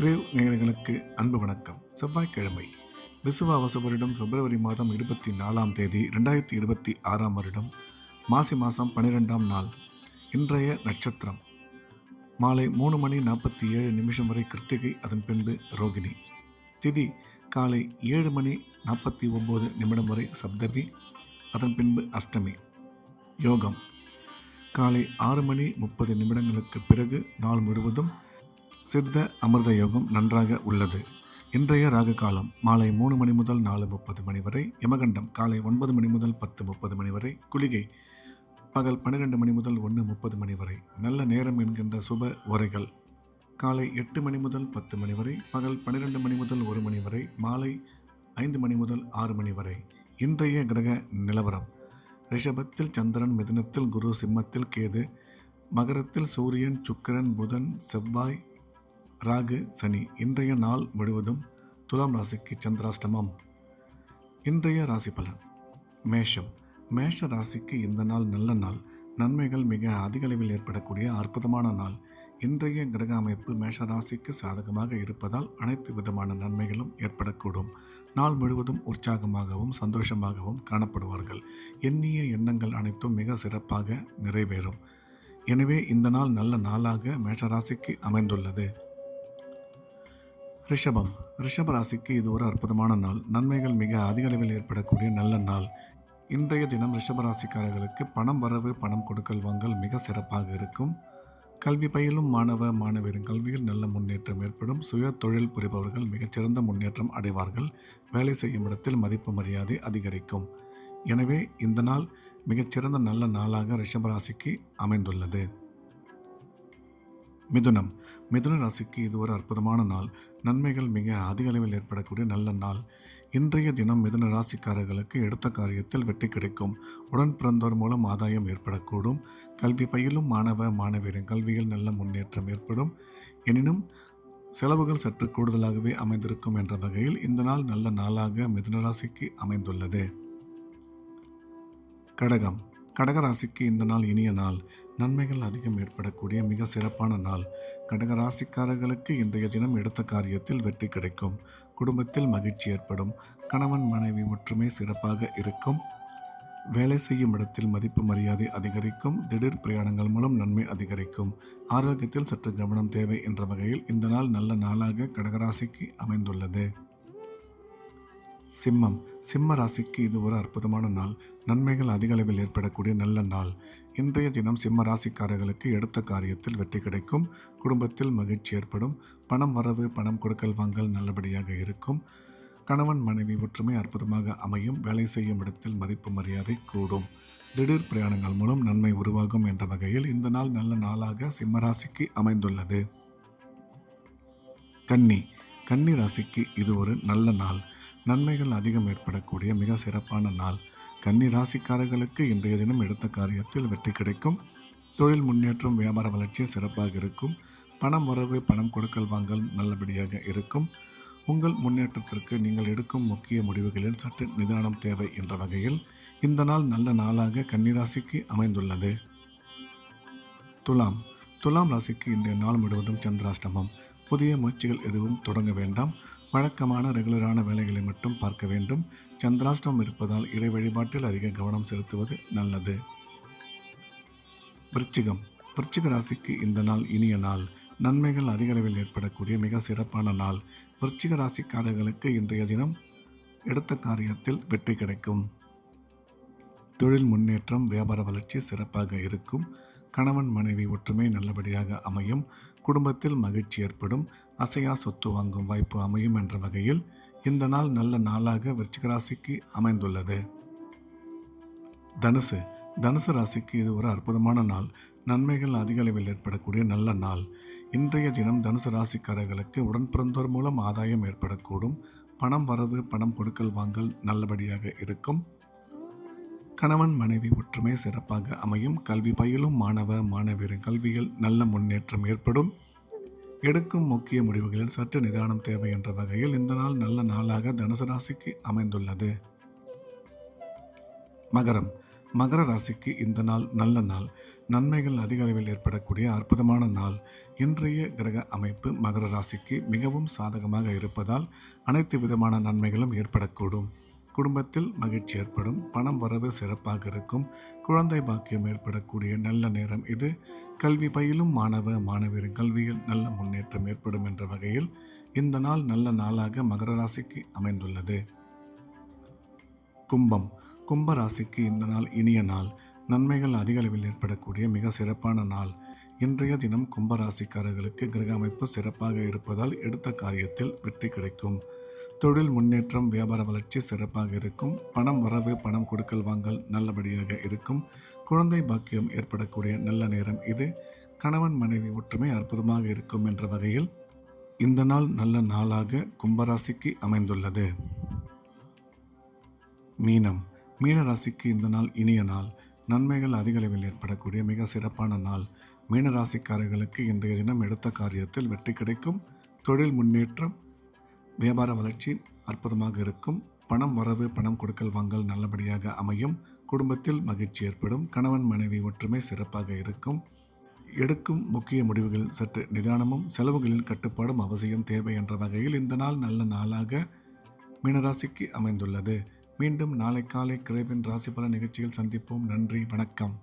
Grave நேயர்களுக்கு அன்பு வணக்கம். செவ்வாய்க்கிழமை விசுவாவசு வருடம் பிப்ரவரி மாதம் 24ஆம் தேதி 2026ஆம் வருடம் மாசி மாதம் 12ஆம் நாள். இன்றைய நட்சத்திரம் மாலை 3:47 வரை கிருத்திகை, அதன் பின்பு ரோகிணி. திதி காலை 7:49 வரை சப்தமி, அதன் பின்பு அஷ்டமி. யோகம் காலை 6:30 பிறகு நாள் முழுவதும் சித்த அமிர்த யோகம் நன்றாக உள்ளது. இன்றைய ராகு காலம் மாலை 3 மணி முதல் 4:30 வரை, யமகண்டம் காலை 9 மணி முதல் 10:30 வரை, குளிகை பகல் 12 மணி முதல் 1:30 வரை. நல்ல நேரம் என்கின்ற சுப ஓரைகள் காலை 8 மணி முதல் 10 வரை, பகல் 12 மணி முதல் 1 வரை, மாலை 5 மணி முதல் 6 வரை. இன்றைய கிரக நிலவரம்: ரிஷபத்தில் சந்திரன், மிதுனத்தில் குரு, சிம்மத்தில் கேது, மகரத்தில் சூரியன், சுக்கிரன், புதன், செவ்வாய், ராகு, சனி. இன்றைய நாள் முழுவதும் துலாம் ராசிக்கு சந்திராஷ்டமம். இன்றைய ராசி பலன்: மேஷம். மேஷ ராசிக்கு இந்த நாள் நல்ல நாள். நன்மைகள் மிக அதிக அளவில் ஏற்படக்கூடிய அற்புதமான நாள். இன்றைய கிரக அமைப்பு மேஷ ராசிக்கு சாதகமாக இருப்பதால் அனைத்து விதமான நன்மைகளும் ஏற்படக்கூடும். நாள் முழுவதும் உற்சாகமாகவும் சந்தோஷமாகவும் காணப்படுவார்கள். எண்ணிய எண்ணங்கள் அனைத்தும் மிக சிறப்பாக நிறைவேறும். எனவே இந்த நாள் நல்ல நாளாக மேஷராசிக்கு அமைந்துள்ளது. ரிஷபம். ரிஷப ராசிக்கு இது ஒரு அற்புதமான நாள். நன்மைகள் மிக அதிக அளவில் ஏற்படக்கூடிய நல்ல நாள். இன்றைய தினம் ரிஷபராசிக்காரர்களுக்கு பணம் வரவு, பணம் கொடுக்கல் வாங்கல் மிக சிறப்பாக இருக்கும். கல்வி பயிலும் மாணவ மாணவியரின் கல்வியில் நல்ல முன்னேற்றம் ஏற்படும். சுய தொழில் புரிபவர்கள் மிகச்சிறந்த முன்னேற்றம் அடைவார்கள். வேலை செய்யும் இடத்தில் மதிப்பு மரியாதை அதிகரிக்கும். எனவே இந்த நாள் மிகச்சிறந்த நல்ல நாளாக ரிஷபராசிக்கு அமைந்துள்ளது. மிதுனம். மிதுன ராசிக்கு இது ஒரு அற்புதமான நாள். நன்மைகள் மிக அதிக அளவில் ஏற்படக்கூடிய நல்ல நாள். இன்றைய தினம் மிதுன ராசிக்காரர்களுக்கு எடுத்த காரியத்தில் வெற்றி கிடைக்கும். உடன் பிறந்தோர் மூலம் ஆதாயம் ஏற்படக்கூடும். கல்வி பயிலும் மாணவ மாணவியரின் கல்வியில் நல்ல முன்னேற்றம் ஏற்படும். எனினும் செலவுகள் சற்று கூடுதலாகவே அமைந்திருக்கும் என்ற வகையில் இந்த நாள் நல்ல நாளாக மிதுன ராசிக்கு அமைந்துள்ளது. கடகம். கடகராசிக்கு இந்த நாள் இனிய நாள். நன்மைகள் அதிகம் ஏற்படக்கூடிய மிக சிறப்பான நாள். கடகராசிக்காரர்களுக்கு இன்றைய தினம் எடுத்த காரியத்தில் வெற்றி கிடைக்கும். குடும்பத்தில் மகிழ்ச்சி ஏற்படும். கணவன் மனைவி ஒற்றுமை சிறப்பாக இருக்கும். வேலை செய்யும் இடத்தில் மதிப்பு மரியாதை அதிகரிக்கும். திடீர் பிரயாணங்கள் மூலம் நன்மை அதிகரிக்கும். ஆரோக்கியத்தில் சற்று கவனம் தேவை என்ற வகையில் இந்த நாள் நல்ல நாளாக கடகராசிக்கு அமைந்துள்ளது. சிம்மம். சிம்ம ராசிக்கு இது ஒரு அற்புதமான நாள். நன்மைகள் அதிக அளவில் ஏற்படக்கூடிய நல்ல நாள். இன்றைய தினம் சிம்ம ராசிக்காரர்களுக்கு எடுத்த காரியத்தில் வெற்றி கிடைக்கும். குடும்பத்தில் மகிழ்ச்சி ஏற்படும். பணம் வரவு, பணம் கொடுக்கல் வாங்கல் நல்லபடியாக இருக்கும். கணவன் மனைவி ஒற்றுமை அற்புதமாக அமையும். வேலை செய்யும் இடத்தில் மதிப்பு மரியாதை கூடும். திடீர் பிரயாணங்கள் மூலம் நன்மை உருவாகும் என்ற வகையில் இந்த நாள் நல்ல நாளாக சிம்ம ராசிக்கு அமைந்துள்ளது. கன்னி. கன்னி ராசிக்கு இது ஒரு நல்ல நாள். நன்மைகள் அதிகம் ஏற்படக்கூடிய மிக சிறப்பான நாள். கன்னி ராசிக்காரர்களுக்கு இன்றைய தினம் எடுத்த காரியத்தில் வெற்றி கிடைக்கும். தொழில் முன்னேற்றம், வியாபார வளர்ச்சி சிறப்பாக இருக்கும். பணம் வரவு, பணம் கொடுக்கல் வாங்கல் நல்லபடியாக இருக்கும். உங்கள் முன்னேற்றத்திற்கு நீங்கள் எடுக்கும் முக்கிய முடிவுகளில் சற்று நிதானம் தேவை என்ற வகையில் இந்த நாள் நல்ல நாளாக கன்னிராசிக்கு அமைந்துள்ளது. துலாம். துலாம் ராசிக்கு இன்றைய நாள் முழுவதும் சந்திராஷ்டமம். புதிய முயற்சிகள் எதுவும் தொடங்க வேண்டாம். வழக்கமான ரெகுலரான வேலைகளை மட்டும் பார்க்க வேண்டும். சந்திராஷ்டமம் இருப்பதால் இறை வழிபாட்டில் அதிக கவனம் செலுத்துவது நல்லது. விருச்சிகம். விருச்சிக ராசிக்கு இந்த நாள் இனிய நாள். நன்மைகள் அதிக அளவில் ஏற்படக்கூடிய மிக சிறப்பான நாள். விருச்சிக ராசிக்காரர்களுக்கு இன்றைய தினம் எடுத்த காரியத்தில் வெற்றி கிடைக்கும். தொழில் முன்னேற்றம், வியாபார வளர்ச்சி சிறப்பாக இருக்கும். கணவன் மனைவி ஒற்றுமை நல்லபடியாக அமையும். குடும்பத்தில் மகிழ்ச்சி ஏற்படும். அசையா சொத்து வாங்கும் வாய்ப்பு அமையும் என்ற வகையில் இந்த நாள் நல்ல நாளாக விருச்சிக ராசிக்கு அமைந்துள்ளது. தனுசு. தனுசு ராசிக்கு இது ஒரு அற்புதமான நாள். நன்மைகள் அதிக அளவில் ஏற்படக்கூடிய நல்ல நாள். இன்றைய தினம் தனுசு ராசிக்காரர்களுக்கு உடன் பிறந்தோர் மூலம் ஆதாயம் ஏற்படக்கூடும். பணம் வரவு, பணம் கொடுக்கல் வாங்கல் நல்லபடியாக இருக்கும். கணவன் மனைவி ஒற்றுமை சிறப்பாக அமையும். கல்வி பயிலும் மாணவ மாணவியரின் கல்வியில் நல்ல முன்னேற்றம் ஏற்படும். எடுக்கும் முக்கிய முடிவுகளில் சற்று நிதானம் தேவை என்ற வகையில் இந்த நாள் நல்ல நாளாக தனுசு ராசிக்கு அமைந்துள்ளது. மகரம். மகர ராசிக்கு இந்த நாள் நல்ல நாள். நன்மைகள் அதிக அளவில் ஏற்படக்கூடிய அற்புதமான நாள். இன்றைய கிரக அமைப்பு மகர ராசிக்கு மிகவும் சாதகமாக இருப்பதால் அனைத்து விதமான நன்மைகளும் ஏற்படக்கூடும். குடும்பத்தில் மகிழ்ச்சி ஏற்படும். பணம் வரவு சிறப்பாக இருக்கும். குழந்தை பாக்கியம் ஏற்படக்கூடிய நல்ல நேரம் இது. கல்வி பயிலும் மாணவ மாணவியரின் கல்வியில் நல்ல முன்னேற்றம் ஏற்படும் என்ற வகையில் இந்த நாள் நல்ல நாளாக மகர ராசிக்கு அமைந்துள்ளது. கும்பம். கும்ப ராசிக்கு இந்த நாள் இனிய நாள். நன்மைகள் அதிக அளவில் ஏற்படக்கூடிய மிக சிறப்பான நாள். இன்றைய தினம் கும்ப ராசிக்காரர்களுக்கு கிரக அமைப்பு சிறப்பாக இருப்பதால் எடுத்த காரியத்தில் வெற்றி கிடைக்கும். தொழில் முன்னேற்றம், வியாபார வளர்ச்சி சிறப்பாக இருக்கும். பணம் வரவு, பணம் கொடுக்கல் வாங்கல் நல்லபடியாக இருக்கும். குழந்தை பாக்கியம் ஏற்படக்கூடிய நல்ல நேரம் இது. கணவன் மனைவி ஒற்றுமை அற்புதமாக இருக்கும் என்ற வகையில் இந்த நாள் நல்ல நாளாக கும்பராசிக்கு அமைந்துள்ளது. மீனம். மீன ராசிக்கு இந்த நாள் இனிய நாள். நன்மைகள் அதிக அளவில் ஏற்படக்கூடிய மிக சிறப்பான நாள். மீன ராசிக்காரர்களுக்கு இன்றைய தினம் எடுத்த காரியத்தில் வெற்றி கிடைக்கும். தொழில் முன்னேற்றம், வியாபார வளர்ச்சி அற்புதமாக இருக்கும். பணம் வரவு, பணம் கொடுக்கல் வாங்கல் நல்லபடியாக அமையும். குடும்பத்தில் மகிழ்ச்சி ஏற்படும். கணவன் மனைவி ஒற்றுமை சிறப்பாக இருக்கும். எடுக்கும் முக்கிய முடிவுகள் சற்று நிதானமும் செலவுகளில் கட்டுப்பாடும் அவசியம் தேவை என்ற வகையில் இந்த நாள் நல்ல நாளாக மீனராசிக்கு அமைந்துள்ளது. மீண்டும் நாளை காலை கிரேவின் ராசி பலன் நிகழ்ச்சியில் சந்திப்போம். நன்றி, வணக்கம்.